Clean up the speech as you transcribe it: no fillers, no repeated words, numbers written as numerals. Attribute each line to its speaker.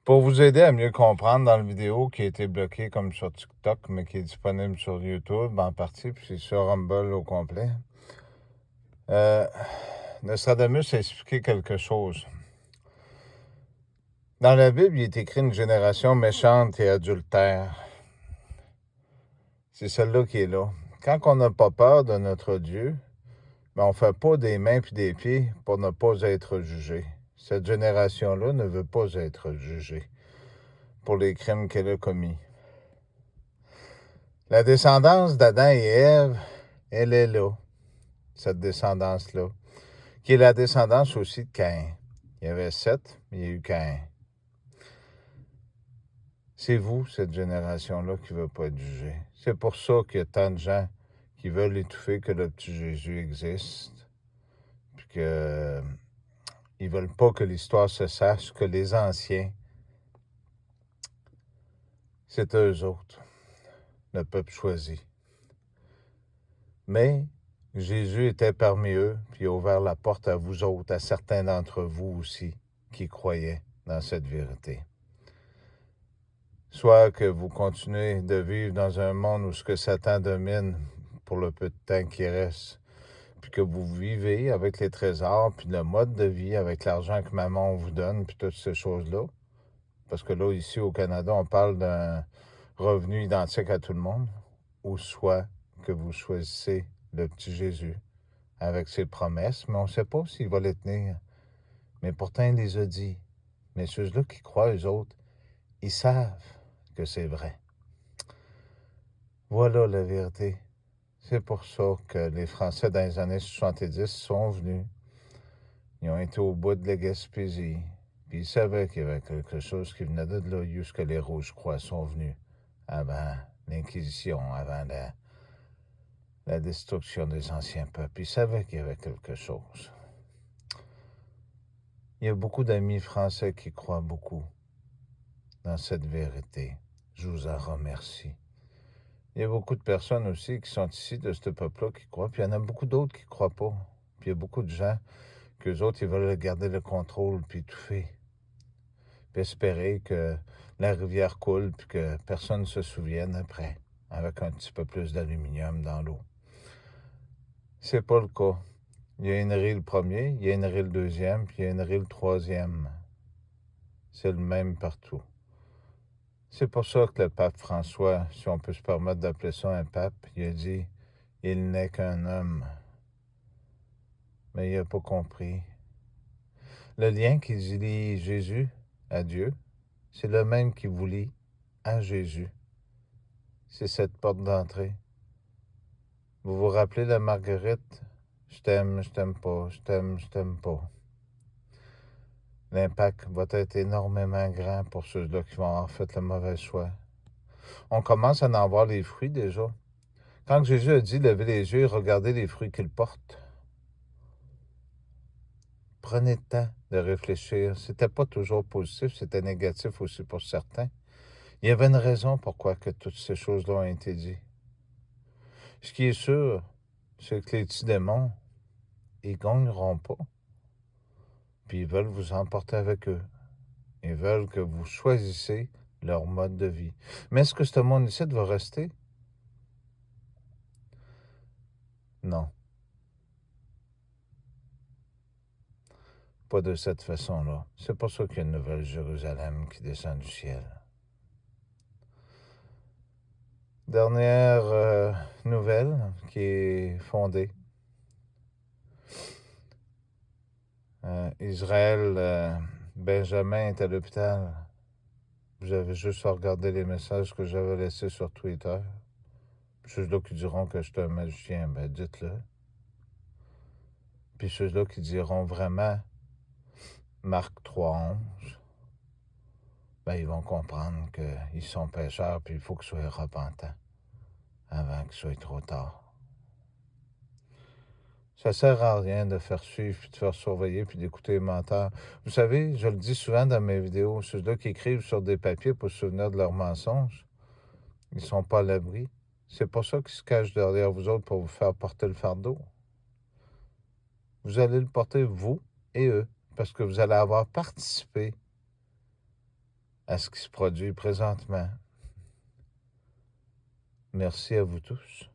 Speaker 1: Pour vous aider à mieux comprendre dans la vidéo qui a été bloquée comme sur TikTok, mais qui est disponible sur YouTube en partie, puis sur Rumble au complet, Nostradamus a expliqué quelque chose. Dans la Bible, il est écrit une génération méchante et adultère. C'est celle-là qui est là. Quand on n'a pas peur de notre Dieu, ben on ne fait pas des mains puis des pieds pour ne pas être jugé. Cette génération-là ne veut pas être jugée pour les crimes qu'elle a commis. La descendance d'Adam et Ève, elle est là, cette descendance-là, qui est la descendance aussi de Caïn. Il y avait 7, mais il y a eu Caïn. C'est vous, cette génération-là, qui ne veut pas être jugée. C'est pour ça qu'il y a tant de gens qui veulent étouffer que le petit Jésus existe, puis qu'ils ne veulent pas que l'histoire se sache, que les anciens, c'est eux autres, le peuple choisi. Mais Jésus était parmi eux, puis il a ouvert la porte à vous autres, à certains d'entre vous aussi, qui croyaient dans cette vérité. Soit que vous continuez de vivre dans un monde où ce que Satan domine pour le peu de temps qui reste, puis que vous vivez avec les trésors, puis le mode de vie, avec l'argent que maman vous donne, puis toutes ces choses-là. Parce que là, ici au Canada, on parle d'un revenu identique à tout le monde, ou soit que vous choisissez le petit Jésus avec ses promesses, mais on ne sait pas s'il va les tenir. Mais pourtant, il les a dit. Mais ceux-là qui croient, eux autres, ils savent que c'est vrai. Voilà la vérité. C'est pour ça que les Français, dans les années 70, sont venus. Ils ont été au bout de la Gaspésie. Puis ils savaient qu'il y avait quelque chose qui venait de là, jusque les Rouges-Croix sont venus avant l'Inquisition, avant la destruction des anciens peuples. Ils savaient qu'il y avait quelque chose. Il y a beaucoup d'amis français qui croient beaucoup dans cette vérité. Je vous en remercie. Il y a beaucoup de personnes aussi qui sont ici de ce peuple-là qui croient, puis il y en a beaucoup d'autres qui ne croient pas. Puis il y a beaucoup de gens qu'eux autres, ils veulent garder le contrôle, puis étouffer. Puis espérer que la rivière coule, puis que personne ne se souvienne après, avec un petit peu plus d'aluminium dans l'eau. C'est pas le cas. Il y a une rie le premier, il y a une rie le deuxième, puis il y a une rie le troisième. C'est le même partout. C'est pour ça que le pape François, si on peut se permettre d'appeler ça un pape, il a dit « Il n'est qu'un homme ». Mais il n'a pas compris. Le lien qui lie Jésus à Dieu, c'est le même qui vous lie à Jésus. C'est cette porte d'entrée. Vous vous rappelez de Marguerite? Je t'aime pas, je t'aime pas. L'impact va être énormément grand pour ceux-là qui vont avoir fait le mauvais choix. On commence à en voir les fruits déjà. Quand Jésus a dit « Levez les yeux et regardez les fruits qu'il porte », prenez le temps de réfléchir. C'était pas toujours positif, c'était négatif aussi pour certains. Il y avait une raison pourquoi que toutes ces choses-là ont été dites. Ce qui est sûr, c'est que les petits démons, ils ne gagneront pas. Puis ils veulent vous emporter avec eux. Ils veulent que vous choisissez leur mode de vie. Mais est-ce que ce monde ici va rester? Non. Pas de cette façon-là. C'est pour ça qu'il y a une nouvelle Jérusalem qui descend du ciel. Dernière nouvelle qui est fondée. Israël, Benjamin est à l'hôpital. Vous avez juste à regarder les messages que j'avais laissés sur Twitter. Ceux-là qui diront que je suis un magicien, ben dites-le. Puis ceux-là qui diront vraiment Marc 3,11, ben ils vont comprendre qu'ils sont pécheurs, puis il faut qu'ils soient repentants avant qu'il soit trop tard. Ça sert à rien de faire suivre, puis de faire surveiller, puis d'écouter les menteurs. Vous savez, je le dis souvent dans mes vidéos, ceux-là qui écrivent sur des papiers pour se souvenir de leurs mensonges, ils ne sont pas à l'abri. C'est pour ça qu'ils se cachent derrière vous autres pour vous faire porter le fardeau. Vous allez le porter, vous et eux, parce que vous allez avoir participé à ce qui se produit présentement. Merci à vous tous.